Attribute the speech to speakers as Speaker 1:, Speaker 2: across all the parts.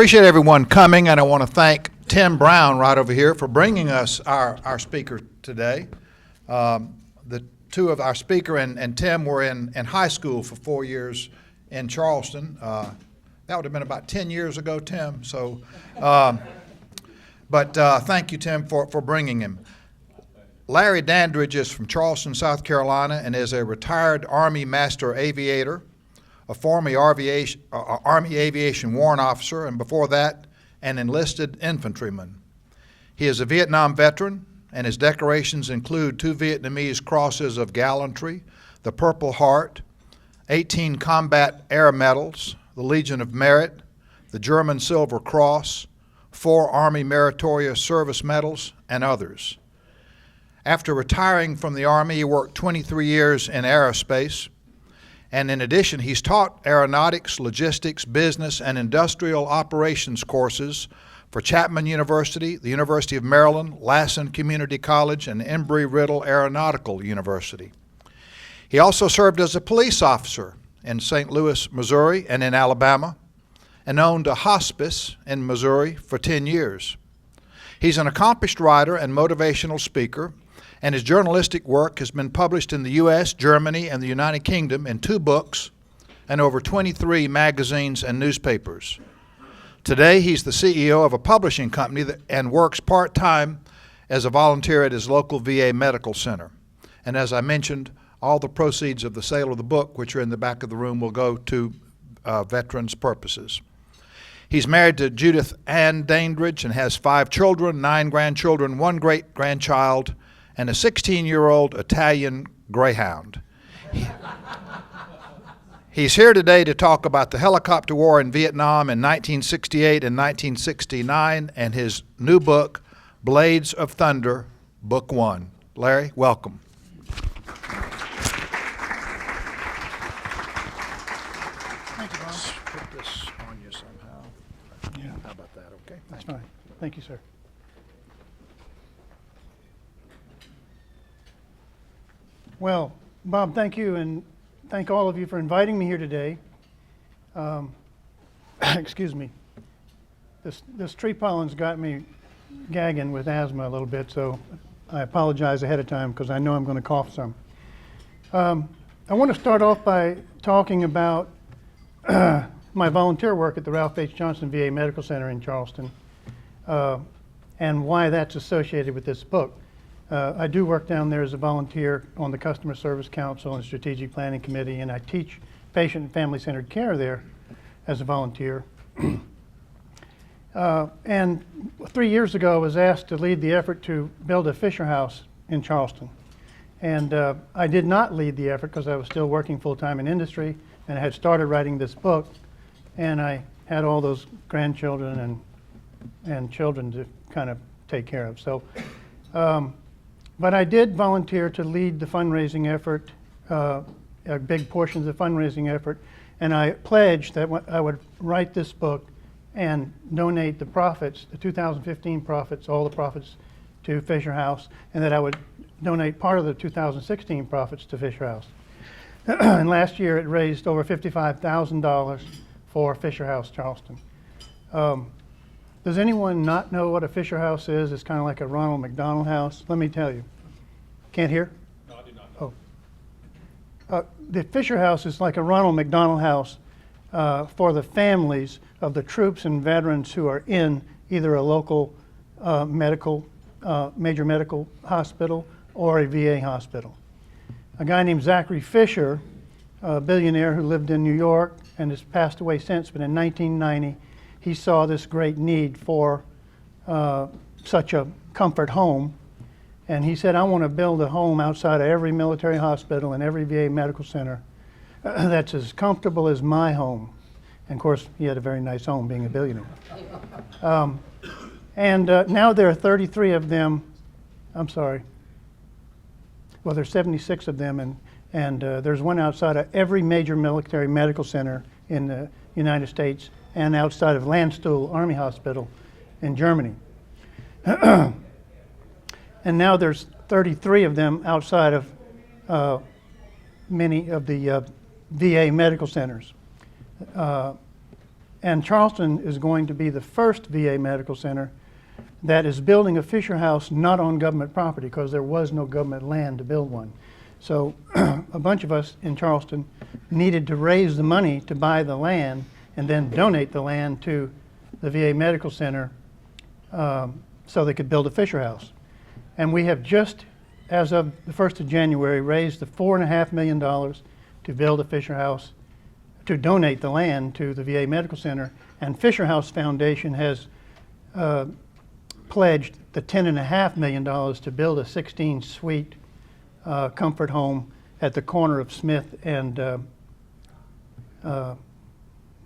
Speaker 1: Appreciate everyone coming, and I want to thank Tim Brown right over here for bringing us our speaker today. The two of our speaker and Tim were in high school for 4 years in Charleston. That would have been about 10 years ago, Tim. So, but thank you, Tim, for bringing him. Larry Dandridge is from Charleston, South Carolina, and is a retired Army Master Aviator, a former Army Aviation Warrant Officer, and before that, an enlisted infantryman. He is a Vietnam veteran, and his decorations include 2 Vietnamese Crosses of Gallantry, the Purple Heart, 18 Combat Air Medals, the Legion of Merit, the German Silver Cross, 4 Army Meritorious Service Medals, and others. After retiring from the Army, he worked 23 years in aerospace, and in addition, he's taught aeronautics, logistics, business, and industrial operations courses for Chapman University, the University of Maryland, Lassen Community College, and Embry-Riddle Aeronautical University. He also served as a police officer in St. Louis, Missouri, and in Alabama, and owned a hospice in Missouri for 10 years. He's an accomplished writer and motivational speaker, and his journalistic work has been published in the U.S., Germany, and the United Kingdom in 2 books and over 23 magazines and newspapers. Today, he's the CEO of a publishing company and works part-time as a volunteer at his local VA medical center. And as I mentioned, all the proceeds of the sale of the book, which are in the back of the room, will go to veterans' purposes. He's married to Judith Ann Dandridge and has 5 children, 9 grandchildren, 1 great-grandchild, and a 16-year-old Italian greyhound. He's here today to talk about the helicopter war in Vietnam in 1968 and 1969 and his new book, Blades of Thunder, Book 1. Larry, welcome.
Speaker 2: Thank you, Bob.
Speaker 1: Let's put this on you somehow.
Speaker 2: Yeah.
Speaker 1: How about that, okay?
Speaker 2: That's fine. Thank you, sir. Well, Bob, thank you, and thank all of you for inviting me here today. Excuse me. This tree pollen's got me gagging with asthma a little bit, so I apologize ahead of time because I know I'm going to cough some. I want to start off by talking about my volunteer work at the Ralph H. Johnson VA Medical Center in Charleston and why that's associated with this book. I do work down there as a volunteer on the Customer Service Council and Strategic Planning Committee, and I teach patient and family-centered care there as a volunteer. And 3 years ago, I was asked to lead the effort to build a Fisher House in Charleston. And I did not lead the effort because I was still working full-time in industry, and I had started writing this book, and I had all those grandchildren and children to kind of take care of. So. But I did volunteer to lead the fundraising effort, a big portion of the fundraising effort, and I pledged that I would write this book and donate the profits, the 2015 profits, all the profits to Fisher House, and that I would donate part of the 2016 profits to Fisher House. And last year it raised over $55,000 for Fisher House Charleston. Does anyone not know what a Fisher House is? It's kind of like a Ronald McDonald House. Let me tell you. Can't hear?
Speaker 3: No, I did not know.
Speaker 2: Oh. The Fisher House is like a Ronald McDonald House for the families of the troops and veterans who are in either a local major medical hospital or a VA hospital. A guy named Zachary Fisher, a billionaire who lived in New York and has passed away since, but in 1990, he saw this great need for such a comfort home. And he said, I want to build a home outside of every military hospital and every VA medical center that's as comfortable as my home. And of course, he had a very nice home being a billionaire. Now there are 33 of them. I'm sorry. Well, there's 76 of them, and there's one outside of every major military medical center in the United States and outside of Landstuhl Army Hospital in Germany. And now there's 33 of them outside of many of the VA medical centers. And Charleston is going to be the first VA medical center that is building a Fisher House not on government property, because there was no government land to build one. So a bunch of us in Charleston needed to raise the money to buy the land and then donate the land to the VA Medical Center so they could build a Fisher House. And we have just, as of the 1st of January, raised the $4.5 million to build a Fisher House, to donate the land to the VA Medical Center. And Fisher House Foundation has pledged the $10.5 million to build a 16-suite comfort home at the corner of Smith and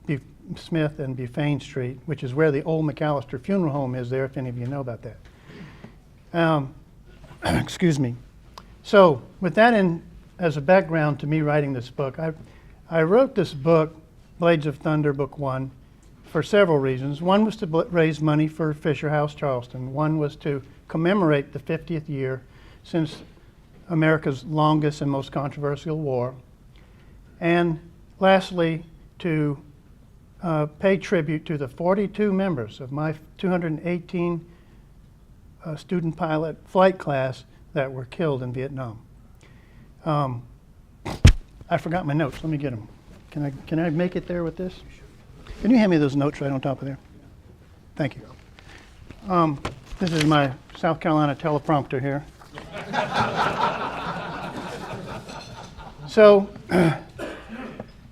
Speaker 2: Bufane Street, which is where the old McAllister Funeral Home is there, if any of you know about that. Excuse me. So with that in as a background to me writing this book, I wrote this book, Blades of Thunder, Book 1, for several reasons. One was to raise money for Fisher House Charleston. One was to commemorate the 50th year since America's longest and most controversial war. And lastly, to pay tribute to the 42 members of my 218 student pilot flight class that were killed in Vietnam. I forgot my notes. Let me get them. Can I make it there with this? Can you hand me those notes right on top of there? Thank you. This is my South Carolina teleprompter here. So,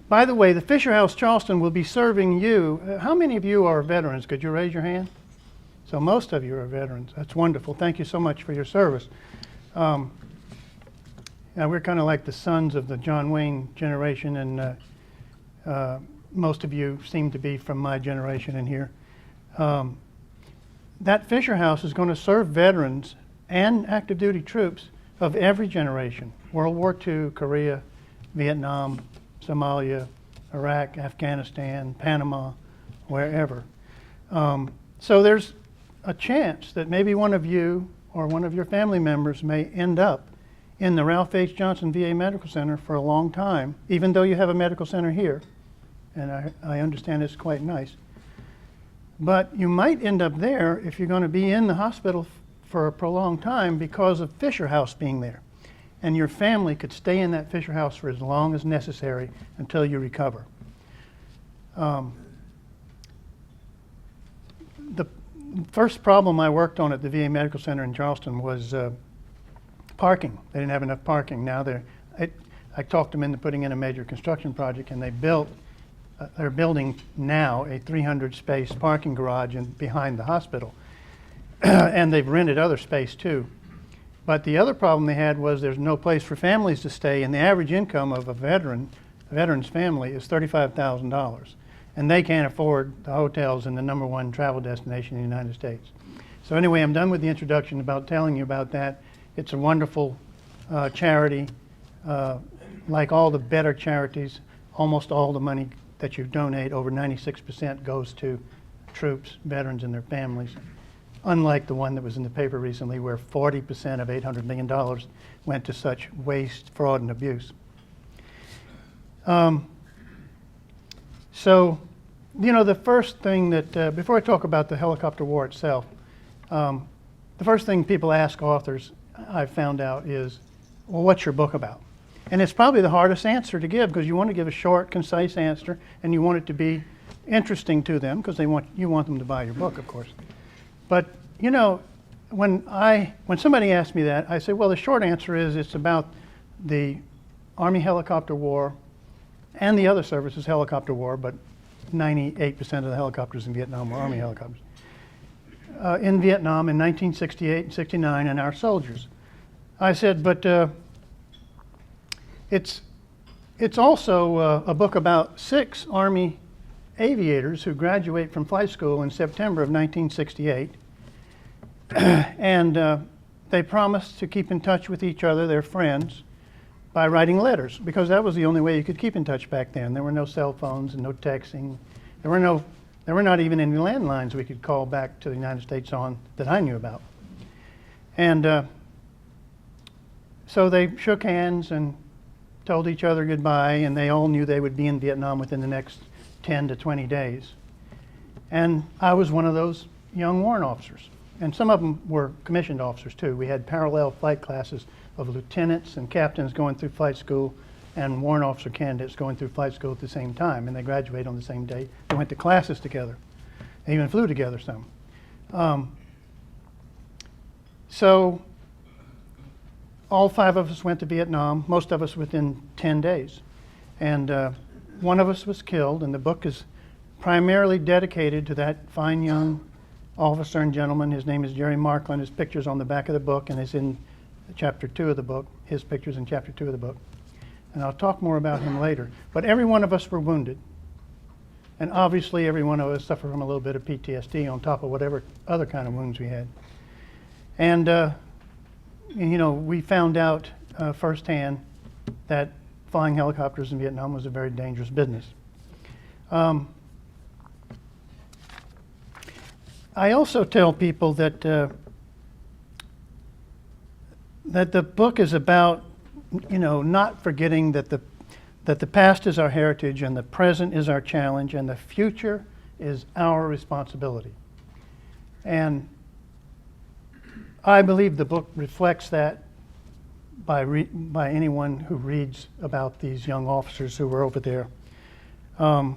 Speaker 2: by the way, the Fisher House Charleston will be serving you. How many of you are veterans? Could you raise your hand? So most of you are veterans. That's wonderful. Thank you so much for your service. Yeah, we're kind of like the sons of the John Wayne generation, and most of you seem to be from my generation in here. That Fisher House is going to serve veterans and active duty troops of every generation: World War II, Korea, Vietnam, Somalia, Iraq, Afghanistan, Panama, wherever. So there's a chance that maybe one of you or one of your family members may end up in the Ralph H. Johnson VA Medical Center for a long time, even though you have a medical center here, and I understand it's quite nice. But you might end up there if you're going to be in the hospital for a prolonged time because of Fisher House being there. And your family could stay in that Fisher House for as long as necessary until you recover. The first problem I worked on at the VA Medical Center in Charleston was parking. They didn't have enough parking. Now I talked them into putting in a major construction project, and they're building now a 300-space parking garage behind the hospital. And they've rented other space too. But the other problem they had was there's no place for families to stay, and the average income of a veteran's family is $35,000. And they can't afford the hotels in the #1 travel destination in the United States. So anyway, I'm done with the introduction about telling you about that. It's a wonderful charity. Like all the better charities, almost all the money that you donate, over 96%, goes to troops, veterans, and their families. Unlike the one that was in the paper recently, where 40% of $800 million went to such waste, fraud, and abuse. So, you know, the first thing that, before I talk about the helicopter war itself, the first thing people ask authors, I've found out, is, well, what's your book about? And it's probably the hardest answer to give, because you want to give a short, concise answer, and you want it to be interesting to them, because you want them to buy your book, of course. But, you know, when somebody asks me that, I say, well, the short answer is it's about the Army helicopter war and the other services helicopter war, but 98% of the helicopters in Vietnam were Army helicopters. In Vietnam in 1968 and 69, and our soldiers. I said, but it's also a book about 6 Army aviators who graduate from flight school in September of 1968. And they promised to keep in touch with each other, their friends, by writing letters, because that was the only way you could keep in touch back then. There were no cell phones and no texting. There were not even any landlines we could call back to the United States on that I knew about. And so they shook hands and told each other goodbye, and they all knew they would be in Vietnam within the next 10 to 20 days. And I was one of those young warrant officers. And some of them were commissioned officers too. We had parallel flight classes of lieutenants and captains going through flight school and warrant officer candidates going through flight school at the same time. And they graduated on the same day. They went to classes together. They even flew together some. So all 5 of us went to Vietnam, most of us within 10 days. And one of us was killed, and the book is primarily dedicated to that fine young officer and gentleman. His name is Jerry Markland. His picture's on the back of the book, and it's in chapter 2 of the book. His picture's in chapter 2 of the book. And I'll talk more about him later. But every one of us were wounded. And obviously every one of us suffered from a little bit of PTSD on top of whatever other kind of wounds we had. And you know, we found out firsthand that flying helicopters in Vietnam was a very dangerous business. I also tell people that that the book is about, you know, not forgetting that the past is our heritage and the present is our challenge and the future is our responsibility. And I believe the book reflects that by anyone who reads about these young officers who were over there. And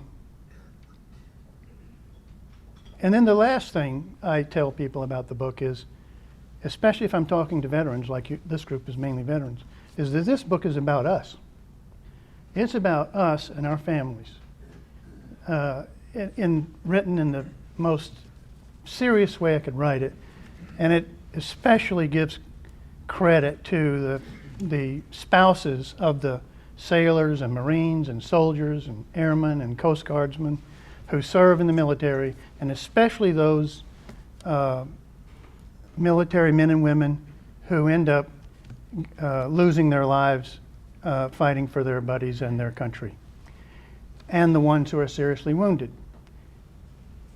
Speaker 2: then the last thing I tell people about the book is, especially if I'm talking to veterans, like this group is mainly veterans, is that this book is about us. It's about us and our families, written in the most serious way I could write it. And it especially gives credit to the spouses of the sailors and Marines and soldiers and airmen and Coast Guardsmen who serve in the military, and especially those military men and women who end up losing their lives fighting for their buddies and their country, and the ones who are seriously wounded.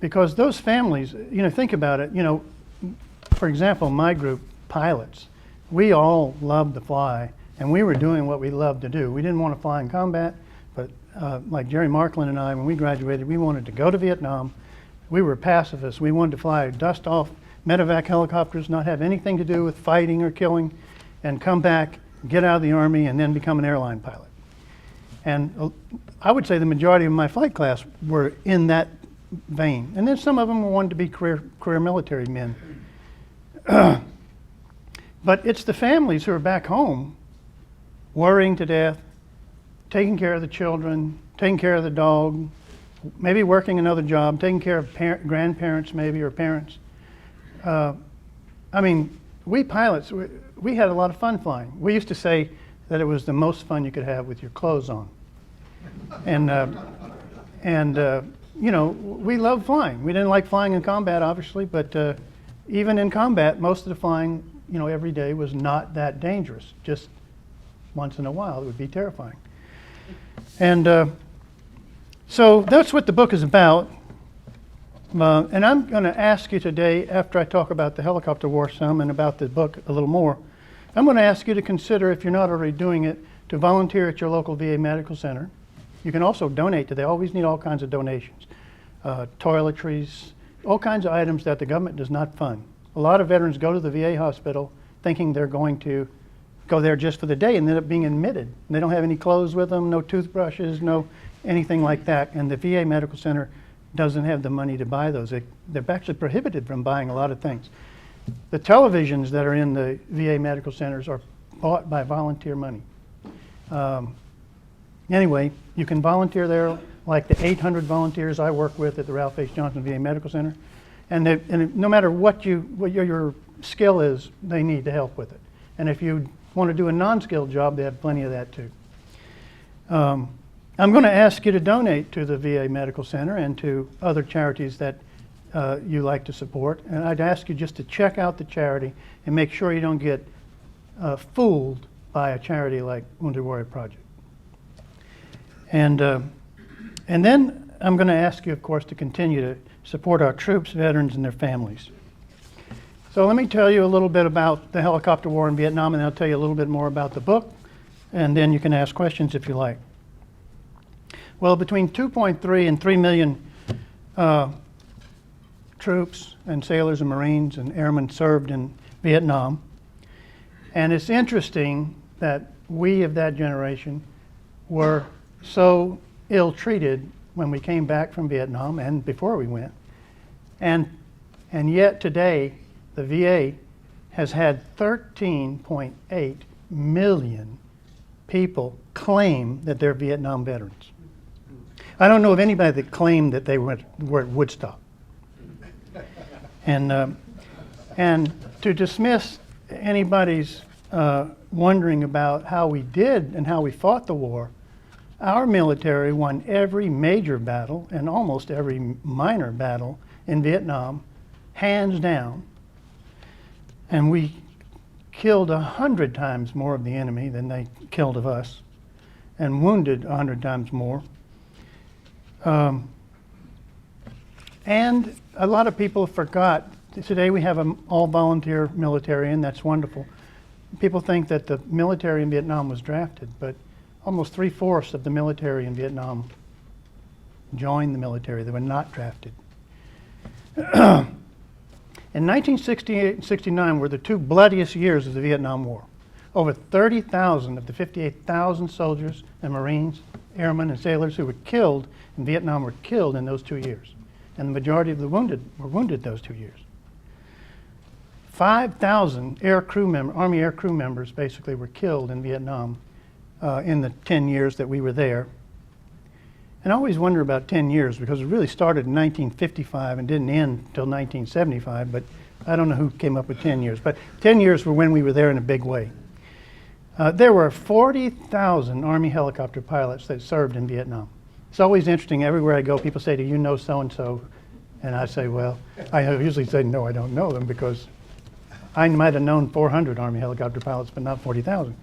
Speaker 2: Because those families, you know, think about it, you know, for example, my group, pilots, we all loved to fly, and we were doing what we loved to do. We didn't want to fly in combat, but like Jerry Markland and I, when we graduated, we wanted to go to Vietnam. We were pacifists. We wanted to fly dust off MEDIVAC helicopters, not have anything to do with fighting or killing, and come back, get out of the Army, and then become an airline pilot. And I would say the majority of my flight class were in that vein. And then some of them wanted to be career military men. But it's the families who are back home worrying to death, taking care of the children, taking care of the dog, maybe working another job, taking care of grandparents maybe, or parents. I mean, we pilots, we had a lot of fun flying. We used to say that it was the most fun you could have with your clothes on. And you know, we loved flying. We didn't like flying in combat, obviously, but even in combat, most of the flying, you know, every day was not that dangerous. Just once in a while, it would be terrifying. And so that's what the book is about. And I'm going to ask you today, after I talk about the helicopter war some and about the book a little more, I'm going to ask you to consider, if you're not already doing it, to volunteer at your local VA medical center. You can also donate to. They always need all kinds of donations, toiletries, all kinds of items that the government does not fund. A lot of veterans go to the VA hospital thinking they're going to go there just for the day and end up being admitted. And they don't have any clothes with them, no toothbrushes, no anything like that. And the VA medical center doesn't have the money to buy those. They're actually prohibited from buying a lot of things. The televisions that are in the VA medical centers are bought by volunteer money. Anyway, you can volunteer there, like the 800 volunteers I work with at the Ralph H. Johnson VA Medical Center. And no matter what your skill is, they need to help with it. And if you want to do a non-skilled job, they have plenty of that too. I'm going to ask you to donate to the VA Medical Center and to other charities that you like to support. And I'd ask you just to check out the charity and make sure you don't get fooled by a charity like Wounded Warrior Project. And then I'm going to ask you, of course, to continue to support our troops, veterans, and their families. So let me tell you a little bit about the helicopter war in Vietnam, and I'll tell you a little bit more about the book, and then you can ask questions if you like. Well, between 2.3 and 3 million troops and sailors and Marines and airmen served in Vietnam. And it's interesting that we of that generation were so ill-treated when we came back from Vietnam and before we went. And yet today, the VA has had 13.8 million people claim that they're Vietnam veterans. I don't know of anybody that claimed that they were at Woodstock. And to dismiss anybody's wondering about how we did and how we fought the war, our military won every major battle and almost every minor battle in Vietnam, hands down. And we killed 100 times more of the enemy than they killed of us, and wounded 100 times more. And a lot of people forgot. Today we have an all-volunteer military, and that's wonderful. People think that the military in Vietnam was drafted, but almost 3/4 of the military in Vietnam joined the military. They were not drafted. In 1968 and 69 were the two bloodiest years of the Vietnam War. Over 30,000 of the 58,000 soldiers and Marines, airmen and sailors who were killed in Vietnam were killed in those 2 years. And the majority of the wounded were wounded those 2 years. 5,000 Army air crew members basically were killed in Vietnam in the 10 years that we were there. And I always wonder about 10 years because it really started in 1955 and didn't end until 1975, but I don't know who came up with 10 years. But 10 years were when we were there in a big way. There were 40,000 Army helicopter pilots that served in Vietnam. It's always interesting. Everywhere I go, people say, "Do you know so-and-so?" And I say, well, I usually say, no, I don't know them, because I might have known 400 Army helicopter pilots, but not 40,000.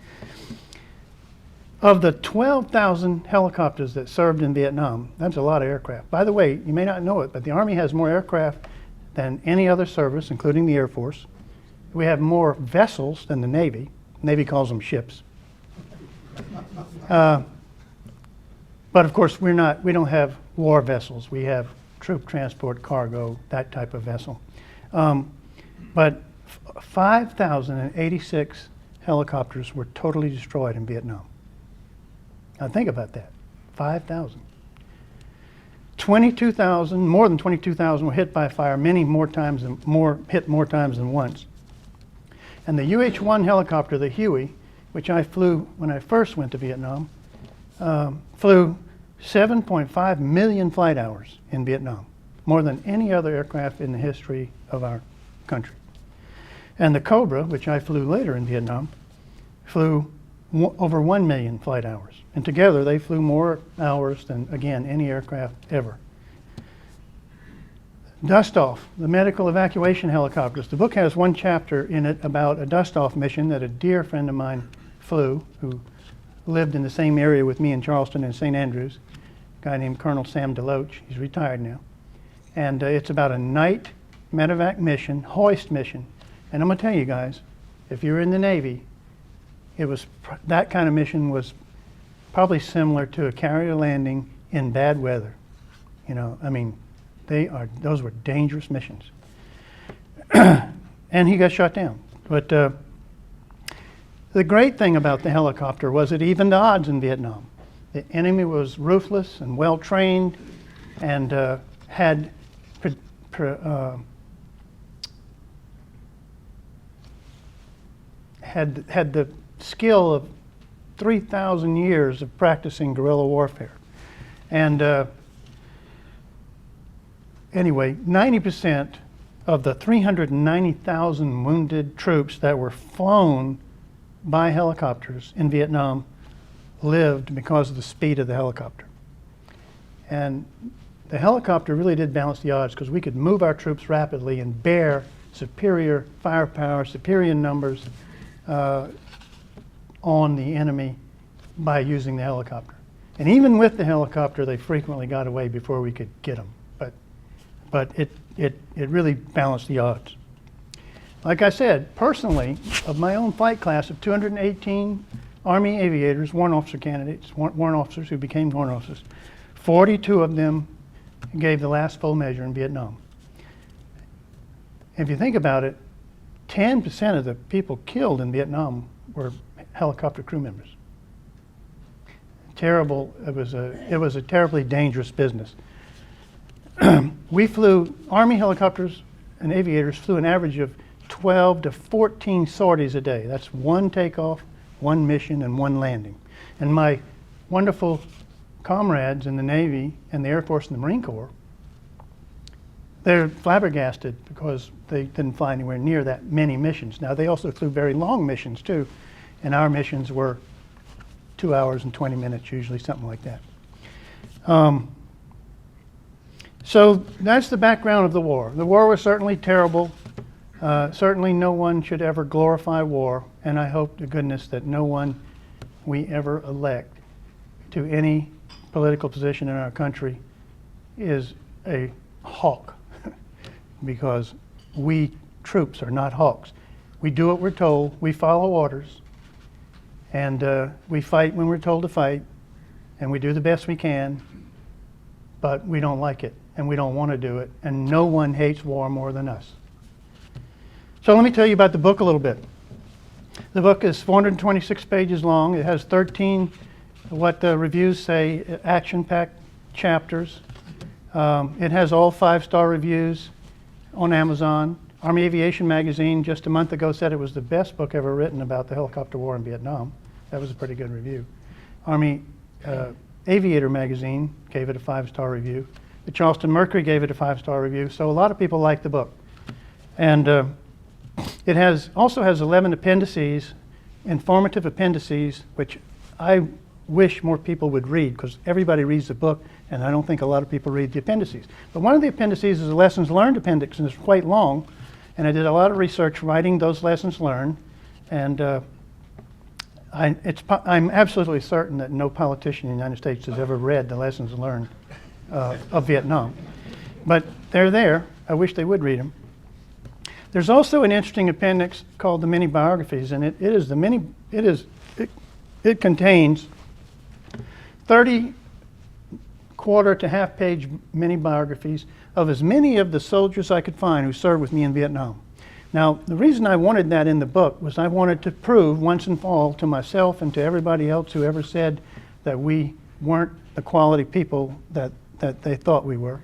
Speaker 2: Of the 12,000 helicopters that served in Vietnam, that's a lot of aircraft. By the way, you may not know it, but the Army has more aircraft than any other service, including the Air Force. We have more vessels than the Navy. The Navy calls them ships. But of course, we don't have war vessels. We have troop transport, cargo, that type of vessel. But 5,086 helicopters were totally destroyed in Vietnam. Now think about that, 5,000. 22,000, more than 22,000 were hit by fire, many hit more times than once. And the UH-1 helicopter, the Huey, which I flew when I first went to Vietnam, flew 7.5 million flight hours in Vietnam, more than any other aircraft in the history of our country. And the Cobra, which I flew later in Vietnam, flew over 1 million flight hours. And together they flew more hours than, again, any aircraft ever. Dust-off, the medical evacuation helicopters. The book has one chapter in it about a dust-off mission that a dear friend of mine flew, who lived in the same area with me in Charleston and St. Andrews, a guy named Colonel Sam DeLoach. He's retired now. And it's about a night MEDIVAC mission, hoist mission. And I'm going to tell you guys, if you're in the Navy, that kind of mission was probably similar to a carrier landing in bad weather. You know, I mean, those were dangerous missions. And he got shot down. But the great thing about the helicopter was it evened the odds in Vietnam. The enemy was ruthless and well trained, and had the skill of 3,000 years of practicing guerrilla warfare. And anyway, 90% of the 390,000 wounded troops that were flown by helicopters in Vietnam lived because of the speed of the helicopter. And the helicopter really did balance the odds, because we could move our troops rapidly and bear superior firepower, superior numbers on the enemy by using the helicopter. And even with the helicopter, they frequently got away before we could get them. But it really balanced the odds. Like I said, personally, of my own flight class of 218 Army aviators, warrant officer candidates, warrant officers who became warrant officers, 42 of them gave the last full measure in Vietnam. If you think about it, 10% of the people killed in Vietnam were helicopter crew members. Terrible. It was a terribly dangerous business. We flew, Army helicopters and aviators flew an average of 12 to 14 sorties a day. That's one takeoff, one mission, and one landing. And my wonderful comrades in the Navy and the Air Force and the Marine Corps, they're flabbergasted because they didn't fly anywhere near that many missions. Now, they also flew very long missions too, and our missions were 2 hours and 20 minutes, usually, something like that. So that's the background of the war. The war was certainly terrible. Certainly no one should ever glorify war, and I hope to goodness that no one we ever elect to any political position in our country is a hawk, because we troops are not hawks. We do what we're told, we follow orders, and we fight when we're told to fight, and we do the best we can, but we don't like it, and we don't want to do it, and no one hates war more than us. So let me tell you about the book a little bit. The book is 426 pages long. It has 13, what the reviews say, action-packed chapters. It has all 5-star reviews on Amazon. Army Aviation Magazine just a month ago said it was the best book ever written about the helicopter war in Vietnam. That was a pretty good review. Army Aviator Magazine gave it a 5-star review. The Charleston Mercury gave it a 5-star review. So a lot of people like the book. And it also has 11 appendices, informative appendices, which I wish more people would read, because everybody reads the book, and I don't think a lot of people read the appendices. But one of the appendices is a lessons learned appendix, and it's quite long, and I did a lot of research writing those lessons learned, and I'm absolutely certain that no politician in the United States has ever read the lessons learned of Vietnam. But they're there. I wish they would read them. There's also an interesting appendix called the mini biographies, and it contains 30 quarter to half page mini biographies of as many of the soldiers I could find who served with me in Vietnam. Now, the reason I wanted that in the book was I wanted to prove once and for all to myself and to everybody else who ever said that we weren't the quality people that they thought we were,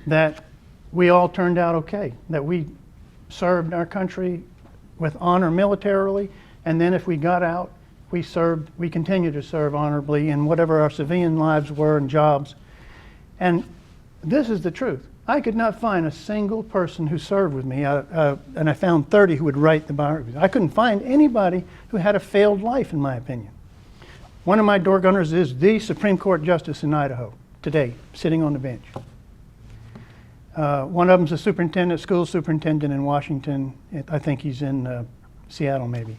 Speaker 2: that we all turned out okay, that we served our country with honor militarily, and then if we got out, we continued to serve honorably in whatever our civilian lives were and jobs. And this is the truth. I could not find a single person who served with me, and I found 30 who would write the biographies. I couldn't find anybody who had a failed life, in my opinion. One of my door gunners is the Supreme Court Justice in Idaho today, sitting on the bench. One of them's a superintendent, school superintendent in Washington. I think he's in Seattle, maybe.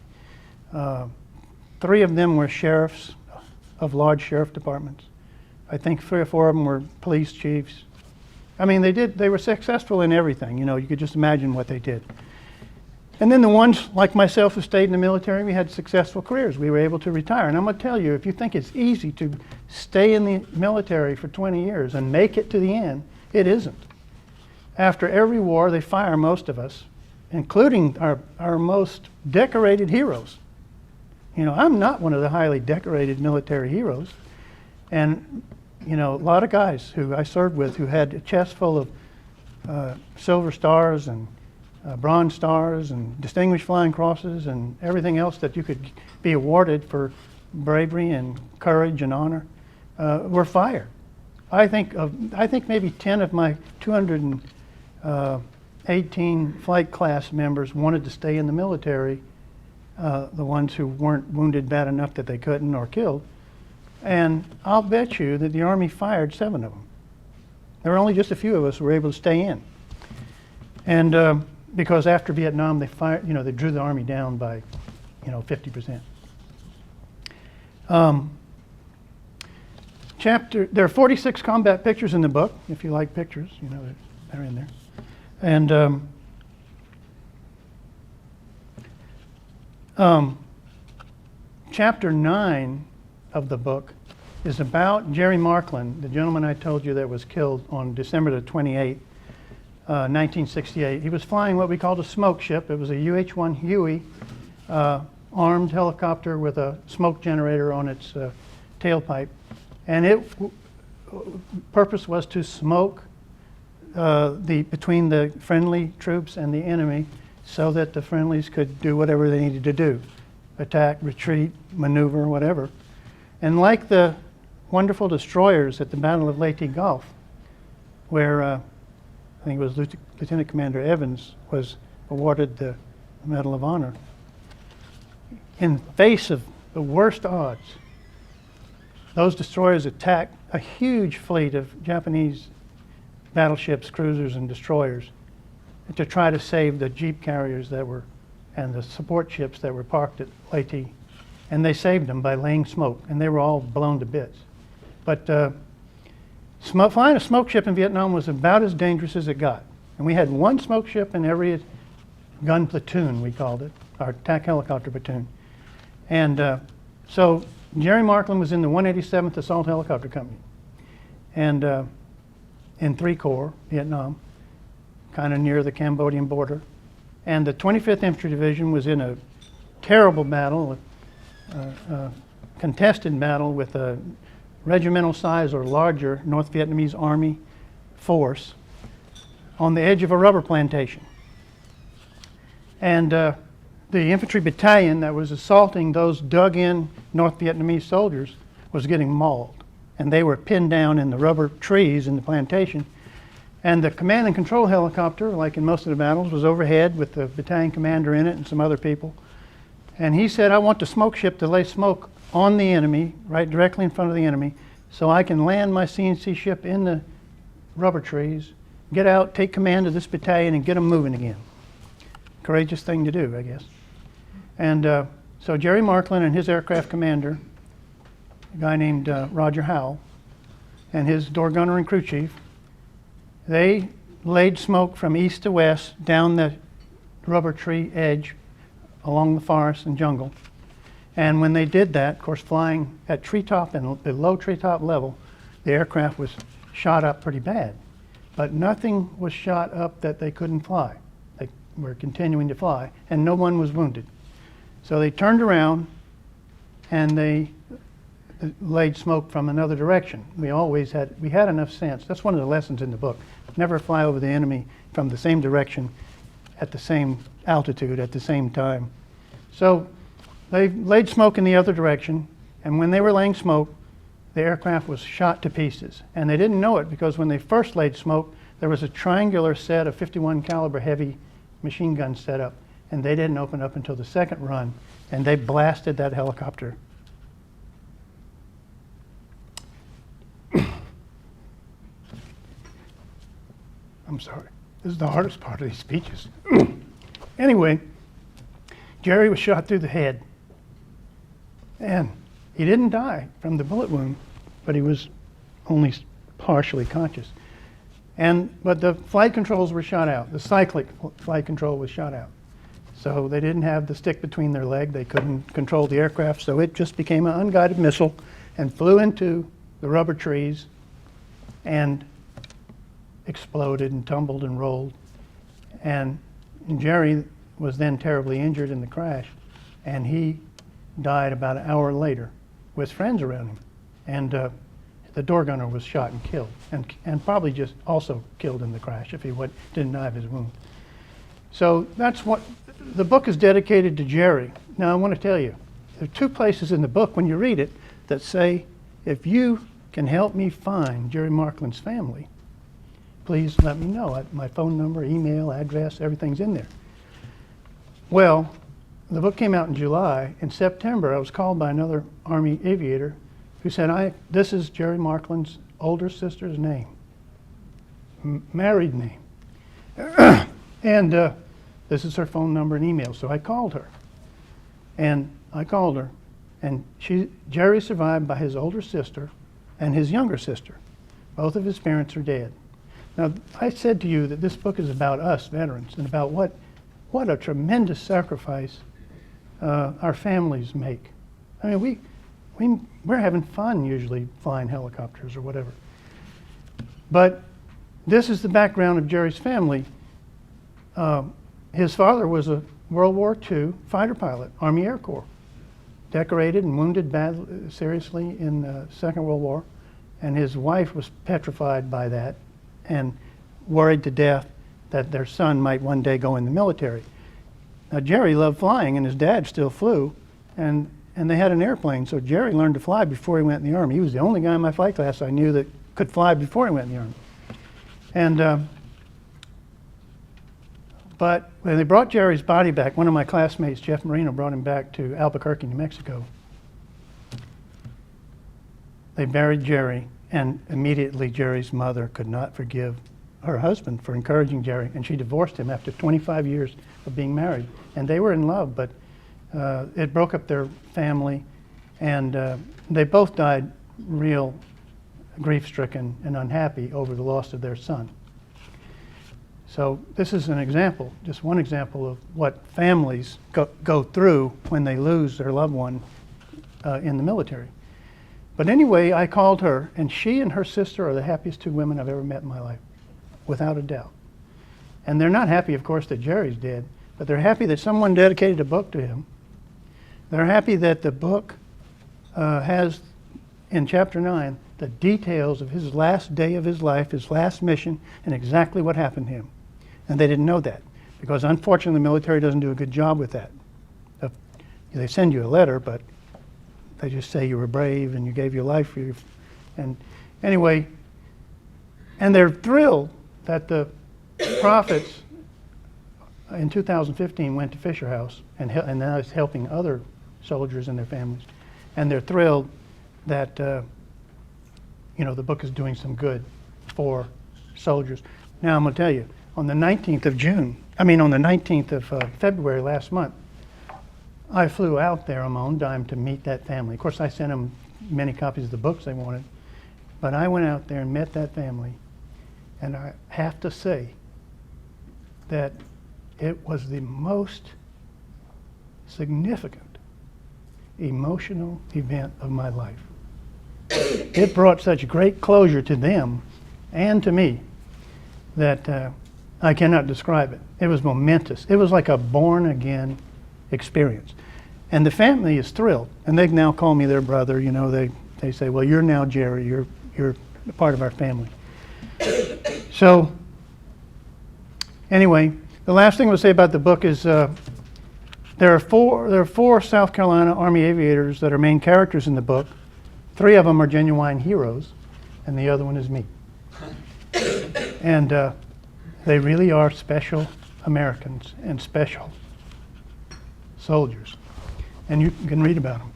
Speaker 2: 3 of them were sheriffs of large sheriff departments. I think 3 or 4 of them were police chiefs. I mean, they were successful in everything. You know, you could just imagine what they did. And then the ones like myself who stayed in the military, we had successful careers. We were able to retire. And I'm going to tell you, if you think it's easy to stay in the military for 20 years and make it to the end, it isn't. After every war, they fire most of us, including our most decorated heroes. You know, I'm not one of the highly decorated military heroes. And, you know, a lot of guys who I served with who had a chest full of silver stars and bronze stars and distinguished flying crosses and everything else that you could be awarded for bravery and courage and honor were fired. I think maybe 10 of my 218 flight class members wanted to stay in the military, the ones who weren't wounded bad enough that they couldn't or killed. And I'll bet you that the Army fired 7 of them. There were only just a few of us who were able to stay in. And because after Vietnam, they fired, you know, they drew the Army down by, 50%. There are 46 combat pictures in the book. If you like pictures, they're in there. And chapter 9 of the book is about Jerry Markland, the gentleman I told you that was killed on December the 28th, 1968. He was flying what we called a smoke ship. It was a UH-1 Huey, armed helicopter with a smoke generator on its tailpipe. And its purpose was to smoke between the friendly troops and the enemy so that the friendlies could do whatever they needed to do. Attack, retreat, maneuver, whatever. And like the wonderful destroyers at the Battle of Leyte Gulf, where I think it was Lieutenant Commander Evans was awarded the Medal of Honor, in face of the worst odds, those destroyers attacked a huge fleet of Japanese battleships, cruisers, and destroyers to try to save the jeep carriers that were and the support ships that were parked at Leyte. And they saved them by laying smoke, and they were all blown to bits. But flying a smoke ship in Vietnam was about as dangerous as it got. And we had one smoke ship in every gun platoon, we called it, our attack helicopter platoon. And so Jerry Markland was in the 187th Assault Helicopter Company, and in 3 Corps, Vietnam, kind of near the Cambodian border. And the 25th Infantry Division was in a terrible battle, a contested battle with a regimental size or larger North Vietnamese Army force on the edge of a rubber plantation. And the infantry battalion that was assaulting those dug-in North Vietnamese soldiers was getting mauled. And they were pinned down in the rubber trees in the plantation. And the command and control helicopter, like in most of the battles, was overhead with the battalion commander in it and some other people. And he said, I want the smoke ship to lay smoke on the enemy, right directly in front of the enemy, so I can land my CNC ship in the rubber trees, get out, take command of this battalion, and get them moving again. Courageous thing to do, I guess. And so Jerry Markland and his aircraft commander, a guy named Roger Howell, and his door gunner and crew chief, they laid smoke from east to west down the rubber tree edge along the forest and jungle. And when they did that, of course, flying at treetop and below treetop level, the aircraft was shot up pretty bad. But nothing was shot up that they couldn't fly. They were continuing to fly, and no one was wounded. So they turned around and they laid smoke from another direction. We had enough sense. That's one of the lessons in the book. Never fly over the enemy from the same direction at the same altitude at the same time. So they laid smoke in the other direction, and when they were laying smoke, the aircraft was shot to pieces. And they didn't know it because when they first laid smoke, there was a triangular set of 51 caliber heavy machine guns set up, and they didn't open up until the second run, and they blasted that helicopter. I'm sorry. This is the hardest part of these speeches. Anyway, Jerry was shot through the head. And he didn't die from the bullet wound, but he was only partially conscious. But the flight controls were shot out. The cyclic flight control was shot out. So they didn't have the stick between their legs. They couldn't control the aircraft, so it just became an unguided missile and flew into the rubber trees and exploded and tumbled and rolled. And Jerry was then terribly injured in the crash, and he died about an hour later with friends around him. And the door gunner was shot and killed, and probably just also killed in the crash if he didn't die of his wound. So that's what the book is dedicated to Jerry. Now I want to tell you, there are 2 places in the book when you read it that say, if you can help me find Jerry Markland's family, please let me know. My phone number, email, address, everything's in there. Well, the book came out in July. In September, I was called by another Army aviator who said, this is Jerry Markland's older sister's name, married name. And this is her phone number and email. So I called her. And Jerry survived by his older sister and his younger sister. Both of his parents are dead. Now, I said to you that this book is about us veterans and about what a tremendous sacrifice our families make. I mean, we're having fun usually flying helicopters or whatever. But this is the background of Jerry's family. His father was a World War II fighter pilot, Army Air Corps, decorated and wounded seriously in the Second World War, and his wife was petrified by that and worried to death that their son might one day go in the military. Now Jerry loved flying, and his dad still flew, and they had an airplane, so Jerry learned to fly before he went in the Army. He was the only guy in my flight class I knew that could fly before he went in the Army. And but when they brought Jerry's body back, one of my classmates, Jeff Marino, brought him back to Albuquerque, New Mexico. They buried Jerry, and immediately Jerry's mother could not forgive her husband for encouraging Jerry, and she divorced him after 25 years of being married. And they were in love, but it broke up their family, and they both died real grief-stricken and unhappy over the loss of their son. So this is an example, just one example of what families go through when they lose their loved one in the military. But anyway, I called her, and she and her sister are the happiest two women I've ever met in my life, without a doubt. And they're not happy, of course, that Jerry's dead, but they're happy that someone dedicated a book to him. They're happy that the book has, in chapter 9, the details of his last day of his life, his last mission, and exactly what happened to him. And they didn't know that, because unfortunately the military doesn't do a good job with that. They send you a letter, but they just say you were brave and you gave your life for you. And anyway, and they're thrilled that the prophets in 2015 went to Fisher House and now is helping other soldiers and their families. And they're thrilled that the book is doing some good for soldiers. Now I'm going to tell you, on the 19th of February last month, I flew out there on my own dime to meet that family. Of course, I sent them many copies of the books they wanted, but I went out there and met that family, and I have to say that it was the most significant emotional event of my life. It brought such great closure to them and to me that I cannot describe it. It was momentous. It was like a born-again experience. And the family is thrilled, and they now call me their brother. They say, well, you're now Jerry. You're a part of our family. So anyway, the last thing I will say about the book is there are four South Carolina Army aviators that are main characters in the book. 3 of them are genuine heroes, and the other one is me. And they really are special Americans and special soldiers, and you can read about them.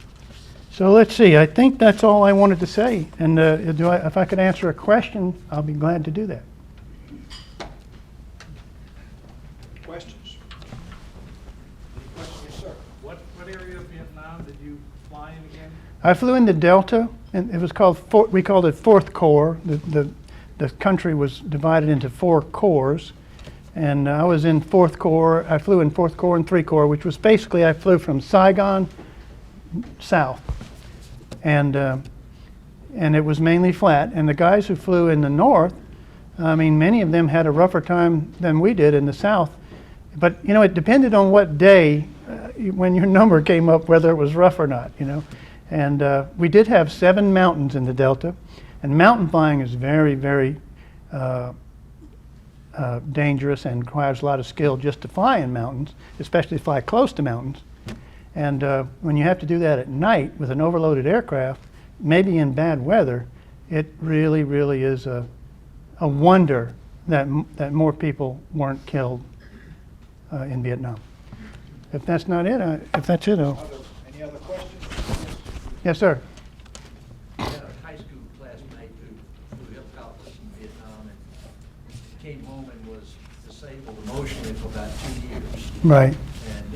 Speaker 2: So let's see, I think that's all I wanted to say, and if I could answer a question, I'll be glad to do that.
Speaker 1: Questions? Yes, sir.
Speaker 3: What area of Vietnam did you fly in again?
Speaker 2: I flew in the Delta, and it was we called it Fourth Corps. The country was divided into 4 corps, and I was in Fourth Corps. I flew in Fourth Corps and 3 Corps, which was basically I flew from Saigon south, and it was mainly flat. And the guys who flew in the north, I mean, many of them had a rougher time than we did in the south. But it depended on what day, when your number came up, whether it was rough or not. And we did have 7 mountains in the Delta, and mountain flying is very, very dangerous and requires a lot of skill just to fly in mountains, especially fly close to mountains. And when you have to do that at night with an overloaded aircraft, maybe in bad weather, it really, really is a wonder that more people weren't killed in Vietnam. If that's not it,
Speaker 1: Any other questions?
Speaker 2: Yes, sir.
Speaker 4: I had a high school classmate who flew helicopters in Vietnam and came home and was disabled emotionally for about 2 years.
Speaker 2: Right.
Speaker 4: And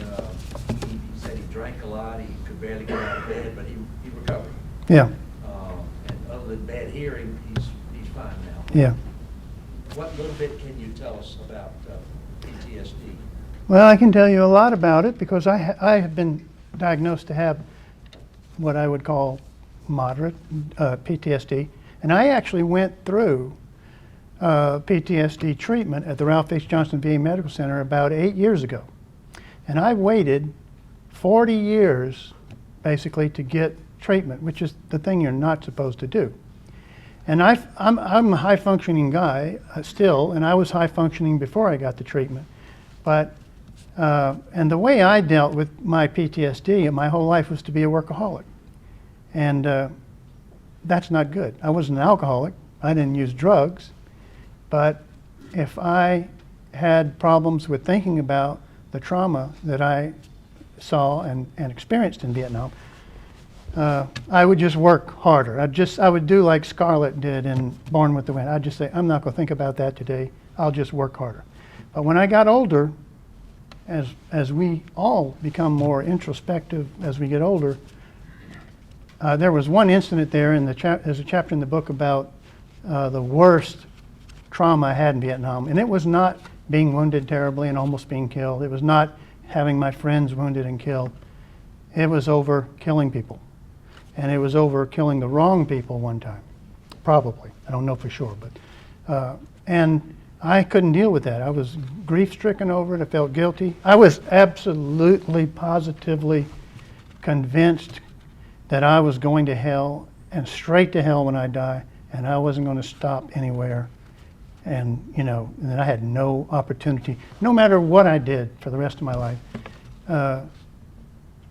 Speaker 4: he said he drank a lot, he could barely get out of bed, but he recovered.
Speaker 2: Yeah.
Speaker 4: And other than bad hearing, he's fine now.
Speaker 2: Yeah.
Speaker 4: What little bit can you tell us about PTSD?
Speaker 2: Well, I can tell you a lot about it because I have been diagnosed to have what I would call moderate PTSD. And I actually went through PTSD treatment at the Ralph H. Johnson VA Medical Center about 8 years ago. And I waited 40 years basically to get treatment, which is the thing you're not supposed to do. And I'm a high functioning guy still, and I was high functioning before I got the treatment. But, and the way I dealt with my PTSD my whole life was to be a workaholic. And that's not good. I wasn't an alcoholic. I didn't use drugs. But if I had problems with thinking about the trauma that I saw and experienced in Vietnam, I would just work harder. I would do like Scarlett did in Born with the Wind. I'd just say, I'm not going to think about that today. I'll just work harder. But when I got older, as we all become more introspective as we get older, there was one incident there in there's a chapter in the book about the worst trauma I had in Vietnam. And it was not being wounded terribly and almost being killed. It was not having my friends wounded and killed. It was over killing people. And it was over killing the wrong people one time. Probably. I don't know for sure. But and I couldn't deal with that. I was grief-stricken over it. I felt guilty. I was absolutely, positively convinced that I was going to hell and straight to hell when I die, and I wasn't going to stop anywhere. And, you know, and I had no opportunity, no matter what I did for the rest of my life,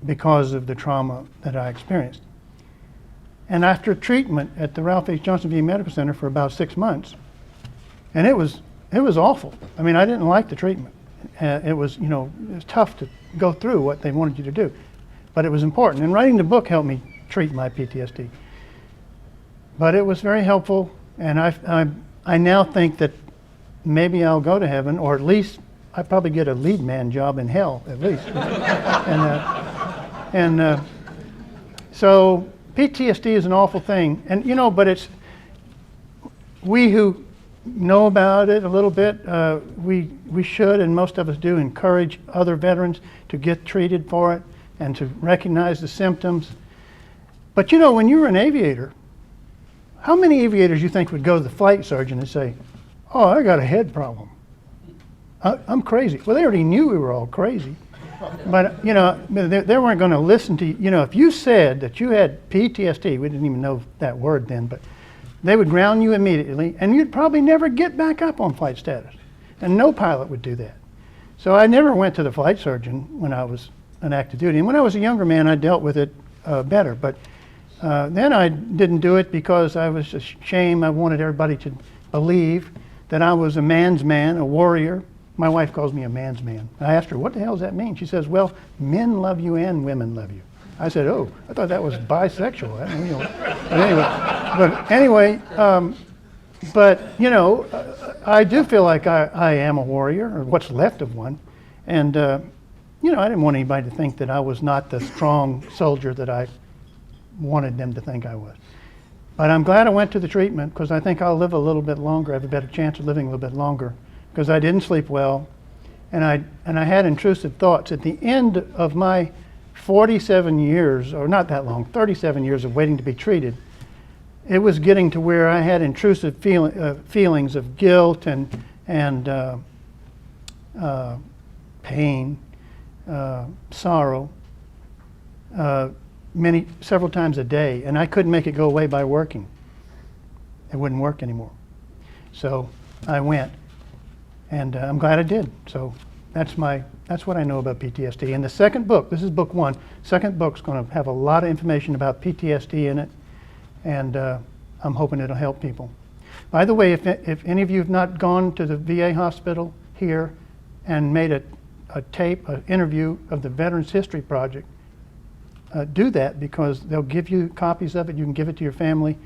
Speaker 2: because of the trauma that I experienced. And after treatment at the Ralph H. Johnson VA Medical Center for about 6 months, and it was awful. I mean, I didn't like the treatment. It was, you know, it was tough to go through what they wanted you to do, but it was important. And writing the book helped me treat my PTSD. But it was very helpful, and I now think that maybe I'll go to heaven, or at least I probably get a lead man job in hell, at least. So PTSD is an awful thing, and you know, but it's, we who know about it a little bit, we should, and most of us do, encourage other veterans to get treated for it and to recognize the symptoms. But you know, when you were an aviator, how many aviators you think would go to the flight surgeon and say, oh, I got a head problem. I'm crazy. Well, they already knew we were all crazy. But, you know, they weren't going to listen to you. You know, if you said that you had PTSD, we didn't even know that word then, but they would ground you immediately, and you'd probably never get back up on flight status. And no pilot would do that. So I never went to the flight surgeon when I was on active duty. And when I was a younger man, I dealt with it better. But then I didn't do it because I was ashamed. I wanted everybody to believe that I was a man's man, a warrior. My wife calls me a man's man. I asked her, what the hell does that mean? She says, well, men love you and women love you. I said, oh, I thought that was bisexual. I don't know. But anyway, you know, I do feel like I am a warrior, or what's left of one. And, you know, I didn't want anybody to think that I was not the strong soldier that I wanted them to think I was. But I'm glad I went to the treatment, because I think I'll live a little bit longer. I have a better chance of living a little bit longer, because I didn't sleep well, and I had intrusive thoughts. At the end of my 47 years, or not that long, 37 years of waiting to be treated, it was getting to where I had intrusive feelings of guilt and pain, sorrow, several times a day, and I couldn't make it go away by working. It wouldn't work anymore. So I went, and I'm glad I did. So that's what I know about PTSD. And the second book, this is book one, second book's going to have a lot of information about PTSD in it, and I'm hoping it'll help people. By the way, if any of you have not gone to the VA hospital here and made a tape, an interview of the Veterans History Project, do that, because they'll give you copies of it. You can give it to your family,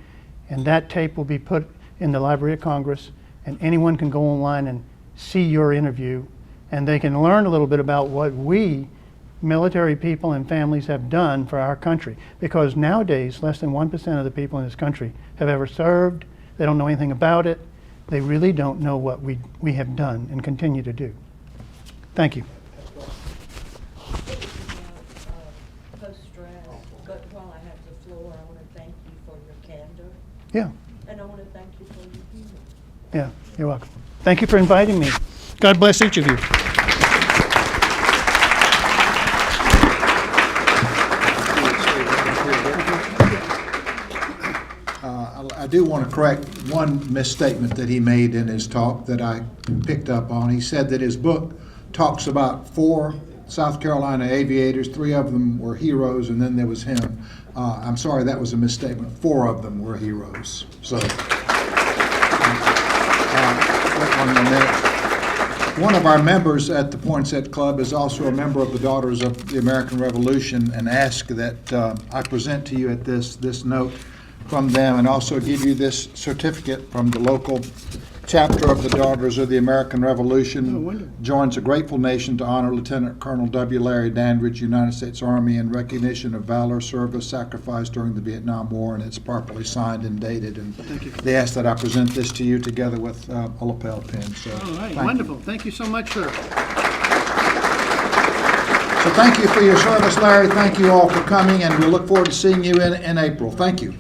Speaker 2: and that tape will be put in the Library of Congress, and anyone can go online and see your interview, and they can learn a little bit about what we military people and families have done for our country. Because nowadays, less than 1% of the people in this country have ever served. They don't know anything about it. They really don't know what we have done and continue to do. Thank you.
Speaker 5: But while I have the floor, I want to thank you for your candor.
Speaker 2: Yeah.
Speaker 5: And I want to thank you for your humor.
Speaker 2: Yeah. You're welcome. Thank you for inviting me. God bless each of you.
Speaker 1: I do want to correct one misstatement that he made in his talk that I picked up on. He said that his book talks about 4 South Carolina aviators. 3 of them were heroes, and then there was him. I'm sorry, that was a misstatement. 4 of them were heroes. So, one of our members at the Poinsett Club is also a member of the Daughters of the American Revolution, and asked that I present to you at this note from them, and also give you this certificate from the local chapter of the Daughters of the American Revolution.
Speaker 2: Oh, wonderful.
Speaker 1: Joins a grateful nation to honor Lieutenant Colonel W. Larry Dandridge, United States Army, in recognition of valor, service, sacrifice during the Vietnam War, and it's properly signed and dated. And they asked that I present this to you together with a lapel pin. So,
Speaker 2: All right,
Speaker 1: thank you.
Speaker 2: wonderful. Thank you so much, sir.
Speaker 1: So thank you for your service, Larry. Thank you all for coming, and we look forward to seeing you in April. Thank you.